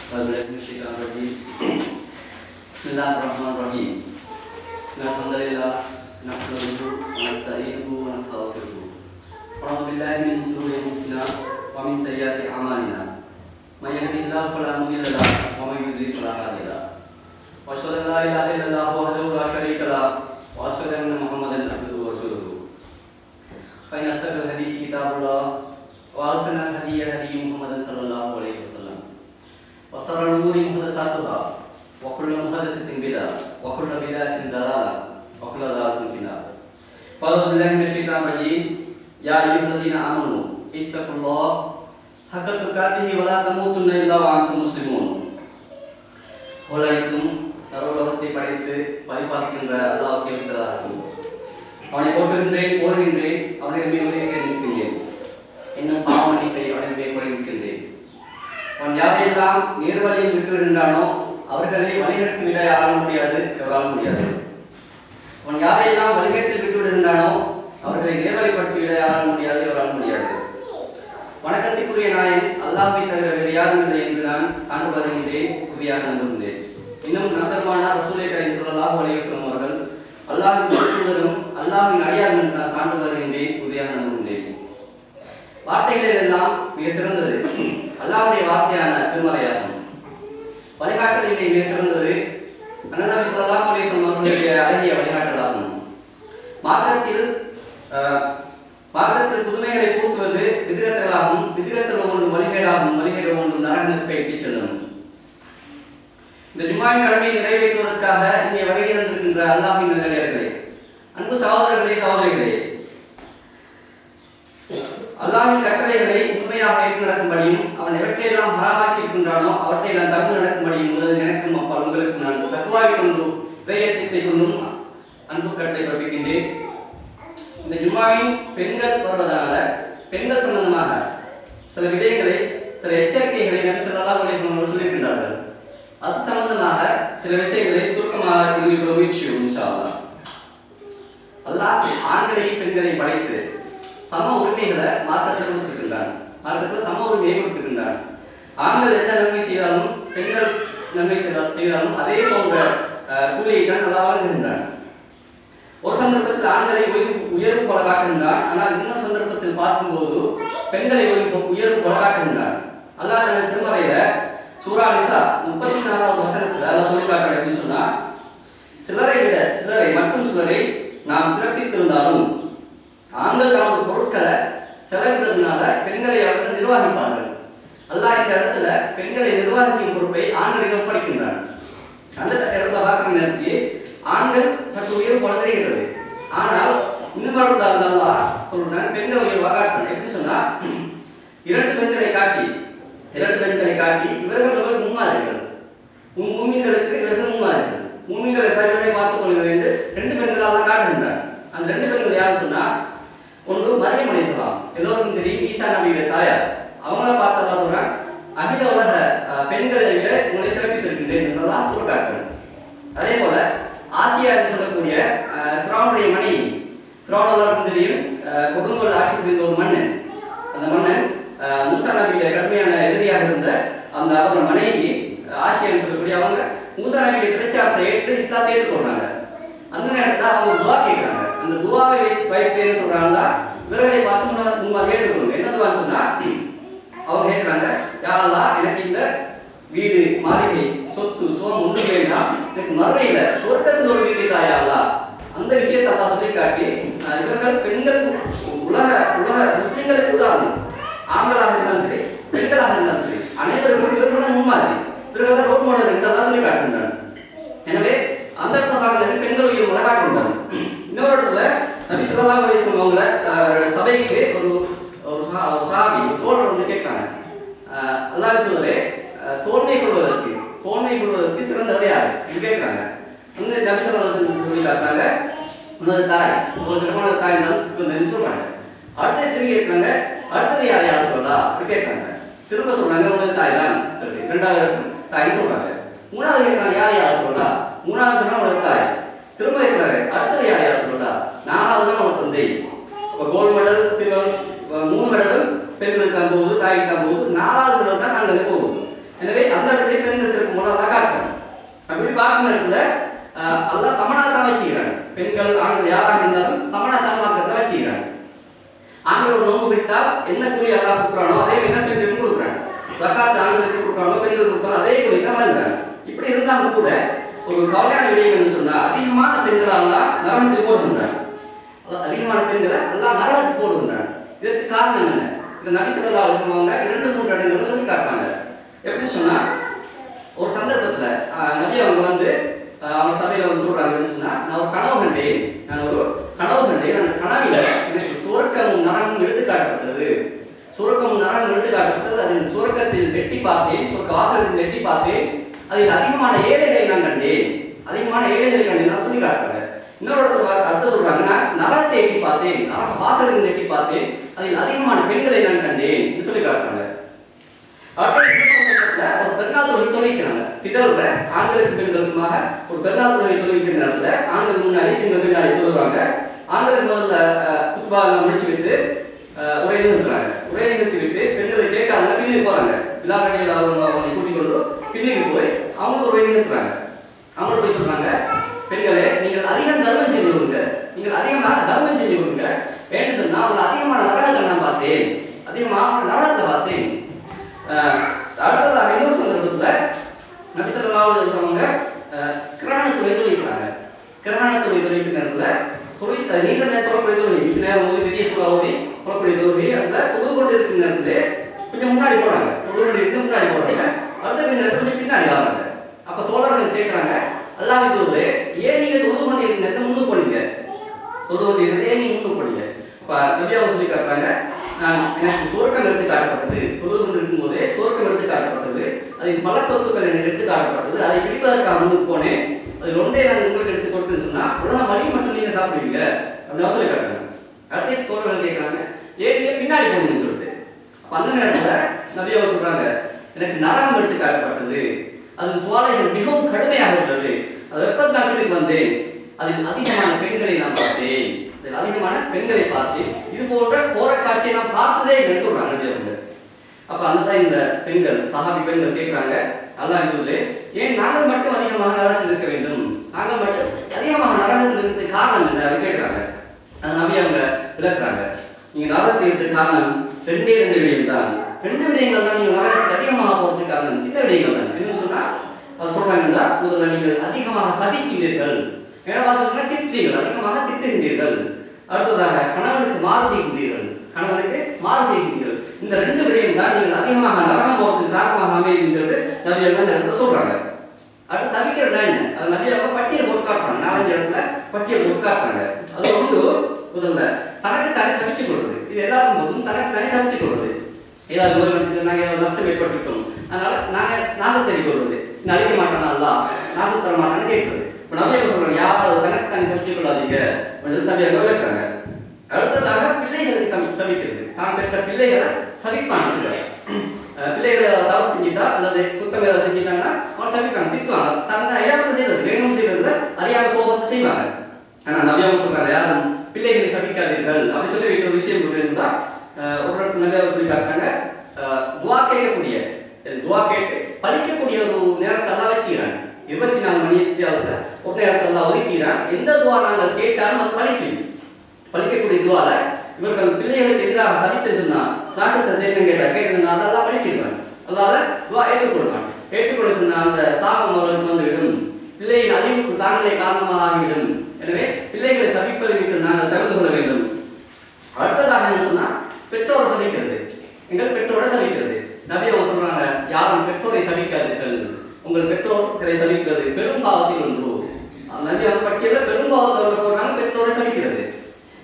Bismillahirrahmanirrahim. Alhamdulillah, nahmaduhu wa nasta'inuhu wa nastaghfiruh. Wa na'udzu billahi min shururi anfusina wa min sayyiati a'malina. May yahdihillahu fala mudilla lahu wa may yudlil fala hadiya lahu. Wa asyhadu an la ilaha illallah wahdahu la syarika lahu wa asyhadu anna Muhammadan abduhu wa rasuluh. Fa inna asdaqal hadithi kitabullah wa ahsanal hadyi hadyi Muhammadin sallallahu alaihi wasallam. Wa sharral umuri muhdatsatuha wa kullu muhdatsatin bid'ah wa kullu bid'atin dalalah wa kullu dalalatin finnar. Qala billahi minasyaitonir rajim. Ya ayyuhalladzina amanu ittaqullaha haqqa tuqatih wa la tamutunna illa wa antum muslimun. உலகத்தும் சர்வலோகத்தை படைத்து பரிபாலிக்கின்ற அல்லாஹ்வுக்கே உரித்தாகும். அவனை போற்றுகின்றேன், போற்றுகின்றேன், அவனிடமே உதவியை நிற்கின்றேன். இன்னும் பாவ மன்னிப்பை அவனிடமே கோரி நிற்கின்றேன். அவன் யாரையெல்லாம் நேர்வழியில் விட்டுவிடுகின்றானோ அவர்களை வழிநடத்திவிட யாராலும் முடியாது, எவராலும் முடியாது. அவன் யாரையெல்லாம் வழிகேட்டில் விட்டுவிடுகின்றானோ அவர்களை நேர்வழிப்படுத்திவிட யாராலும் முடியாது, எவராலும் முடியாது. வணக்கத்திற்குரிய நாயன் அல்லாஹ்வை தவிர வேறு யாரும் இல்லை என்று நான் சான்று பகர்கின்றேன், உறுதியாக நம்புகின்றேன். இன்னும் நம்பெருமானார் ரசூலே கரீம் ஸல்லல்லாஹு அலைஹி வஸல்லம் அவர்கள் அல்லாஹ்வின் தூதரும் அல்லாஹ்வின் அடியார்கள் என்று நான் சான்று பகர்கின்றேன், உறுதியாக நம்புகின்றேன். வார்த்தைகளில் எல்லாம் மிக சிறந்தது அல்லாஹ்வுடைய வார்த்தையான திருமறையாகும். வழிகாட்டலிலே மிக சிறந்தது அண்ணல் நபி ஸல்லல்லாஹு அலைஹி வஸல்லம் அவர்களுடைய அழகிய வழிகாட்டலாகும். மார்க்கத்தில் புதுமைகளை கூட்டுவது விதிகத்தலாகும், விதிகத்தல் ஒன்றும் வழிகேடாகும், வழிகேடு ஒன்றும் நரக நெருப்பை இட்டுச் செல்லும். இந்த ஜும்மாவின் கடமையை நிறைவேற்றுவதற்காக இங்கே வருகை தந்திருக்கின்ற அல்லாஹ்வின் நல்லடியார்களே, அன்பு சகோதரர்களே, சகோதரிகளே, அல்லாஹ்வின் கட்டளைகளை உண்மையாக ஏற்று நடக்கும்படியும் அவன் எவற்றையெல்லாம் ஹராமாக்கி இருக்கின்றானோ அவற்றையெல்லாம் தவிர்த்து நடக்கும்படியும் முதல் எனக்கும் அப்பால் உங்களுக்கு நான் தக்குவாவை கொண்டு இறையச்சத்தை கொண்டும் அன்பு கட்டளை பிறப்பிக்கின்றேன். இந்த ஜும்மாவின் பெண்கள் வருவதனால பெண்கள் சம்பந்தமாக சில விடயங்களை, சில எச்சரிக்கைகளை நபி ஸல்லல்லாஹு அலைஹி வஸல்லம் சொல்லியிருக்கின்றார்கள். அது சம்பந்தமாக சில விஷயங்களை சுருக்கமாக தெரிவிக்க முயற்சியோம் இன்ஷா அல்லாஹ். அல்லாஹ் ஆண்களையும் பெண்களையும் படைத்து சம உரிமைகளை மார்க்கத்தில் கொடுத்திருக்கின்றான். மார்க்கத்தில் சம உரிமையை கொடுத்திருக்கின்றான். ஆண்கள் எந்த நன்மை செய்தாலும் பெண்கள் நன்மை செய்தாலும் அதே போன்ற கூலியை தான் நல்லா வழங்குகின்றான். ஒரு சந்தர்ப்பத்தில் ஆண்களை உயர்வு போல காட்டுகின்றான், ஆனால் இன்னொரு சந்தர்ப்பத்தில் பார்க்கும்போது பெண்களை உயர்வு போல காட்டுகின்றான். அல்லாஹ் தனது திருமறையில சூரா நிசா 34வது வசனத்துல அல்லாஹ் சொல்லி காட்டுறான். எப்படி சொன்னா, சிலரை நாம் சிறப்பித்திருந்தாலும் ஆண்கள் தமது பொருட்களை செலவிடுறதுனால பெண்களை அவர்கள் நிர்வகிப்பார்கள். அல்லாஹ் இந்த இடத்துல பெண்களை நிர்வகிக்கும் பொறுப்பை ஆண்களிடம் ஒப்படைக்கின்றான். அந்த இடத்துல பார்க்கிற நேரத்தில் ஆண்கள் சற்று உயர்வு போல தெரிகிறது. ஆனால் இன்னும் அல்லாஹ் சொல்றான் பெண்கள் உயர்வாக காட்டுறான். எப்படி சொன்னா, இரண்டு பெண்களை காட்டி இவர்கள் முன்மாதிரிகள், மூமின்களுக்கு இவர்கள் முன்மாதிரிகள், மூமின்களை பயிர்களை பார்த்துக் கொள்ள வேண்டும். ரெண்டு பெண்களால் காட்டுகின்றான். அந்த ரெண்டு பெண்கள் யாரும் சொன்னா, ஒன்று மரியம் அலைஹிஸ்ஸலாம், எல்லோருக்கும் தெரியும், ஈசா நபியுடைய தாயார். அவங்கள பார்த்ததா சொல்றான், அகில உலக பெண்களை விட உங்களை சிறப்பித்திருக்கின்றேன் என்றெல்லாம் சொல்ல காட்டுறேன். அதே போல ஆசியா என்று சொல்லக்கூடிய ஃபிரௌனுடைய மனைவி, ஃபிரௌன் எல்லாருக்கும் தெரியும், கொடுங்கோல் ஆட்சி புரிந்த ஒரு மன்னன். அந்த மன்னன் மூசா நபியுடைய கடுமையான எதிரியாக இருந்த அந்த அவங்க மனைவி ஆசியா என்று சொல்லக்கூடிய அவங்க மூசா நபியுடைய பிரச்சாரத்தை ஏற்று இஸ்லாத்தை ஏற்றுக்கொள்றாங்க. அந்த நேரத்தில் அவங்க துவா கேட்கிறாங்க. அந்த துவாவை வைத்து என்ன சொல்றாங்கன்னா, இவர்களை பார்த்து முன்மாதிரி ஏற்றுக்கொள்ளுங்க. என்ன துவான்னு சொன்னா, அவங்க கேட்கிறாங்க, யா அல்லாஹ் எனக்கு இந்த வீடு, மாளிகை, சொத்து, சோம் ஒன்றும் வேண்டாம், எனக்கு மறுமையில சொர்க்கத்தில் ஒரு வீட்டை தாயா அல்லாஹ். அந்த விஷயத்தை அல்லாஹ் சொல்லி காட்டி இவர்கள் பெண்களுக்கு உலக முஸ்லிம்களுக்கு உதாரணம், ஆண்களாக இருந்தாலும் சரி பெண்களாக இருந்தாலும் சரி அனைவருக்கும் இவர்களும் முன்மாதிரி, இவர்கள் தான் ரோல் மாடல் என்று அல்லாஹ் சொல்லி காட்டுகின்றனர். எனவே அந்த இடத்துல பார்க்கிறது பெண்கள் உயிர் மூலம் காட்டுகின்றனர். இன்னொரு இடத்துல நபி ஸல்லல்லாஹு அலைஹி வஸல்லம் அவங்கள சபைக்கு ஒரு சஹாபி தோழர் வந்து கேட்கிறாங்க, அல்லாஹ்வின் தூதரே, தோல்மை கொள்வதற்கு சிறந்தவர் யார் என்று கேட்கிறாங்க. வந்து நபி ஸல்லல்லாஹு அலைஹி வஸல்லம் சொல்லி காட்டுறாங்க, உனது தாய், ஒரு சிறப்பான தாய் தான் சொல்றாங்க. அடுத்த திரும்பி கேட்கிறாங்க, அடுத்தது யார் சொல்லலாம் அப்படி கேட்கிறாங்க. திரும்ப சொல்றாங்க, உனது தாய் தான் சொல்லி இரண்டாவது தாய் சொல்றாங்க. மூணாவது கேட்கிறாங்க, யார் சொல்லலாம், மூணாவது சொன்னா உனது தாய். திரும்ப கேட்கிறாங்க, அடுத்தது யார் சொல்லலாம், நாலாவது தான் உனது தந்தை. இப்போ கோல்டு மெடல், சில்வர், 3 மெடலும் பெண்களுக்கு தான் போகுது, தாய்க்கு தான் போகுது, 4வது மெடல் தான் நாங்கள் போகுது. எனவே அந்த அந்த இடத்துல பெண்கள் சிறப்பு போல அல்லாஹ் காட்டுறாங்க. அப்படி பார்க்கும் இடத்துல அல்லாஹ் சமனாத்தான் வச்சுக்கிறாங்க. பெண்கள் ஆண்கள் யாராக இருந்தாலும் சமனாத்தான் மார்க்கத்தை வச்சுக்கிறாங்க. ஆண்கள் ஒரு நோன்பு விட்டால் என்ன கூலி அல்லாஹ் கொடுக்குறானோ அதே மாதிரி தான் பெண்களுக்கு கொடுக்குறாங்க. ஜகாத் ஆண்களுக்கு கொடுக்குறானோ பெண்கள் கொடுத்தாலும் அதே கூலி தான் வழங்குறாங்க. இப்படி இருந்தாலும் கூட ஒரு கல்யாண விடயம் என்று சொன்னால் அதிகமான பெண்களை அல்லாஹ் நரகத்துக்கு போடுகின்றாங்க. அதிகமான பெண்களை அல்லாஹ் நரகத்துக்கு போடுகின்றாங்க. இதற்கு காரணம் என்ன? இந்த நபி ஸல்லல்லாஹு அலைஹி வஸல்லம் 2-3 இடங்களை சொல்லி காட்டுறாங்க. எப்படி சொன்னா ஒரு சந்தர்ப்பத்துல நபி அவங்க அவங்க சபையில சொல்றாங்க என்ன சொன்னா, நான் ஒரு கனவு கண்டேன். அந்த கனவில எனக்கு சுவர்க்கமும் நரகமும் எடுத்து காட்டப்பட்டது. அதில் சுவர்க்கத்தில் வெட்டி பார்த்தேன், சுவர்க்க வாசலில் வெட்டி பார்த்தேன். அதில் அதிகமான ஏழைகளை நான் கண்டேன். சொல்லி காட்டுறாங்க. இன்னொரு அர்த்தம் சொல்றாங்க, நான் நரகத்தை எட்டி பார்த்தேன், நரக வாசலில் எட்டி பார்த்தேன். அதில் அதிகமான பெண்களை நான் கண்டேன் சொல்லி காட்டுறாங்க. ஒரு பெருநாள் தொழுகை தொழுகிறாங்க. திடல்ல ஆண்களுக்கு பெண்களுக்குமாக ஒரு பெருநாள் தொழுகை தொழுகிற நேரத்துல ஆண்கள் முன்னாடி பெண்கள் பின்னாடி தொழுகிறாங்க. ஆண்களுக்கு முதல்ல குத்பா எல்லாம் முடிச்சு விட்டு உரை நிறுத்தி விட்டு பெண்களை கேட்காத பின்னுக்கு போறாங்க. விழாக்கடையில் அவங்களை கூட்டிக் கொண்டு பின்னுக்கு போய் அவங்களுக்கு உரை நிறுத்துறாங்க. அவங்க போய் சொல்றாங்க, பெண்களே நீங்கள் அதிகம் தர்மம் செஞ்சு கொடுங்க, ஏன்னு சொன்னா அவங்க அதிகமான நரகத்தை நான் பார்த்தேன், அடுத்ததாக இன்னொரு சந்தர்ப்பத்துல நபி ஸல்லல்லாஹு அலைஹி வஸல்லம் கிரஹணத்துறை தொழுகிறாங்க. கிரஹணத்துறை தொழுகிற நேரத்துல நீண்ட நேரத்தோட தொழுகை கொஞ்ச நேரம் ஓதி பெரிய சூறா ஓதி புறப்படி தொழுகை அதுல தொழுது கொண்டு இருக்கிற நேரத்துல கொஞ்சம் முன்னாடி போறாங்க. அடுத்த நேரத்துல கொஞ்சம் பின்னாடி வராங்க. அப்ப தோழர்கள் கேட்கிறாங்க, அல்லாஹ்வின் தூதரே, ஏன் நீங்க தொழுது கொண்டு இருக்கிற நேரத்துல முன்னுக்கு போனீங்க? ஏன் நீங்க முன்னுக்கு போனீங்க? அப்ப நபி அவங்க சொல்லி காட்டுறாங்க, எனக்கு சுவர்க்கம் எடுத்து காட்டப்பட்டது. தொழுது கொண்டு இருக்கும் போதே சுவர்க்கம் எடுத்து காட்டப்பட்டது. அதில் பல சொத்துக்கள் எனக்கு எடுத்து காட்டப்பட்டது. அதை பிடிப்பதற்காக முன்னுக்கு போனேன். அதில் ஒன்றே நான் உங்களுக்கு எடுத்து கொடுத்துன்னு சொன்னா உலகம் வழி மட்டும் நீங்க சாப்பிடுவீங்க அப்படின்னு சொல்லி காட்டுறாங்க. அடுத்த தோழர்கள் கேட்கிறாங்க, ஏன் பின்னாடி போனீங்கன்னு சொல்லிட்டு. அப்ப அந்த நேரத்துல நபி அவங்க சொல்றாங்க, எனக்கு நரகம் எடுத்து காட்டப்பட்டது. அதன் சுவாலைகள் மிகவும் கடுமையாக இருந்தது. அது வெப்பத்தை நான் வீட்டுக்கு வந்தேன். அதில் அதிகமான பெண்களை நான் பார்த்தேன். இது போன்ற போற காட்சியை நான் பார்த்ததே இல்லைன்னு சொல்றாங்க நபி அவங்க. அப்ப அந்த இந்த பெண்கள் சஹாபி பெண்கள் கேட்கிறாங்க, அல்லாஹ்வின் தூதரே, ஏன் நாங்கள் மட்டும் அதிகமாக நரகத்தில் இருக்க வேண்டும்? நாங்கள் மட்டும் அதிகமாக நரகத்தில் இருக்கிறதுக்கு காரணம் என்ன அப்படின்னு கேட்கிறாங்க. அது நபி அவங்க விளக்குறாங்க, நீங்க நரகத்தில் இருக்கிறதுக்கு காரணம் ரெண்டு விடயங்கள் தான். நீங்க நரகத்துக்கு அதிகமாக போறதுக்கு காரணம் சின்ன விடயங்கள் தான். என்னன்னு சொன்னா அது சொல்றாங்கன்னா, முதல்ல நீங்கள் அதிகமாக சபிக்கிறீர்கள், அதிகமாக திட்டுகின்றீர்கள். அடுத்ததாக கணவனுக்கு மாறு செய்கின்றீர்கள். இந்த ரெண்டு விடயம் தான் நீங்கள் அதிகமாக நரகம் போறதுக்கு காரணமாக அமைகிறது நபி அவங்க அந்த இடத்துல சொல்றாங்க. அடுத்து சபிக்கிறதா என்ன? அது நபி அவங்க பட்டியல் போட்டு காட்டுறாங்க. 4-5 இடத்துல பட்டியல் போட்டு காட்டுறாங்க. அது முதல்ல தனக்கு தனி சபிச்சு கொள்வது. இது எல்லாரும் போதும் தனக்கு தனி சபிச்சு கொள்வது. ஏதாவது ஒரு நாங்கள் நஷ்டம் ஏற்பட்டுவிட்டோம், அதனால நாங்கள் நாசம் தேடி கொள்வது. அழிக்க மாட்டானா அல்லாஹ், நாசம் தர மாட்டான்னு கேட்குறது. இப்போ நபி அவங்க சொல்றாங்க, யாராவது தனக்கு தனி சபிச்சு கொள்ளாதீங்க அப்படின்னு நபி அவங்க விளக்குறாங்க. அடுத்ததாக பிள்ளைகளுக்கு சபிக்கிறது. தான் பெற்ற பிள்ளைகளை சபிப்பாங்க. சிலர் பிள்ளைகளை தவறு செஞ்சுட்டா அல்லது குத்தம் ஏதாவது செஞ்சுட்டாங்கன்னா அவன் சபிப்பாங்க, திட்டுவாங்க. தன்னை அறியாமல் செய்யறது, வேணும் செய்யறதுல அறியாம கோபத்தை செய்வாங்க. ஆனா நபி அவங்க சொல்றாங்க, யாரும் பிள்ளைகளை சபிக்காதீர்கள் அப்படி சொல்லி ஒரு விஷயம் இருந்தா ஒரு இடத்துல நபி அவங்க சொல்லி காட்டாங்க, துவா கேட்டு படிக்கக்கூடிய ஒரு நேரத்தை எல்லாம் வச்சுக்கிறாங்க. 24 மணி நேரத்துல ஒரு நேரத்தை எல்லாம் ஒதுக்கிறான். எந்த துவா நாங்கள் கேட்டாலும் அது படிக்கக்கூடிய துவால இவர்கள் பிள்ளைகளுக்கு எதிராக சபிச்சு சொன்னா நாசத்தை கேட்டாங்க, அதெல்லாம் படிச்சிருக்காங்க. அல்லாத துவா ஏற்றுக்கொள்ள சொன்னா அந்த சாபம் அவர்களுக்கு வந்துவிடும், பிள்ளையின் அழிவுக்கு தாங்களே காரணமாக ஆகிவிடும். எனவே பிள்ளைகளை சபிப்பதை விட்டு நாங்கள் தவிர்த்து கொள்ள வேண்டும். அடுத்ததாக என்ன சொன்னா பெற்றோரை சபிக்கிறது. எங்கள் பெற்றோரை சபிக்கிறது. நபி அவங்க சொல்றாங்க, யாரும் பெற்றோரை சபிக்காதீர்கள், உங்கள் பெற்றோரை சபிக்கிறது பெரும் பாவத்தில் ஒன்று. நபி அவங்க பட்டியல பெரும் பாவத்தோட போறாங்க பெற்றோரை சபிக்கிறது.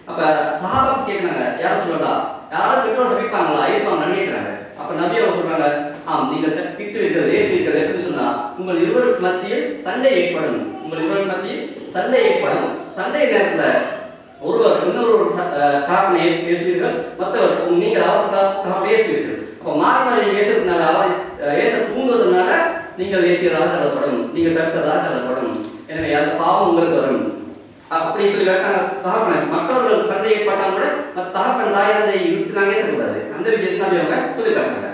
அப்ப சஹாபா கேட்கிறாங்க, யார சொல்லலாம், யாராவது பெற்றோர் சபிப்பாங்களா, ஏசுவாங்கன்னு கேட்கிறாங்க. அப்ப நபி அவங்க சொல்றாங்க, ஆம், நீங்கள் திட்டு இருக்கிறது, ஏசு இருக்கிறது எப்படி சொன்னா உங்கள் இருவருக்கு மத்தியில் சண்டை ஏற்படும். சண்டை நேரத்துல ஒருவர் இன்னொரு தாக்கனை பேசுவீர்கள், மற்றவர் நீங்கள் அவர் பேசுவீர்கள். அப்போ மாறி மாறி பேசுறதுனால அவரை ஏச தூங்குவதனால நீங்கள் பேசியதாக கருதப்படும், நீங்கள் சட்டதாக கருதப்படும். எனவே அந்த பாவம் உங்களுக்கு வரும் அப்படி சொல்லி தகப்பன் மற்றவர்கள் சண்டை ஏற்பட்டால் கூட தகப்பன் தாயத்தை இழுத்து நாங்கள் பேசக்கூடாது. அந்த விஷயத்தை அவங்க சொல்லி காட்டுறாங்க.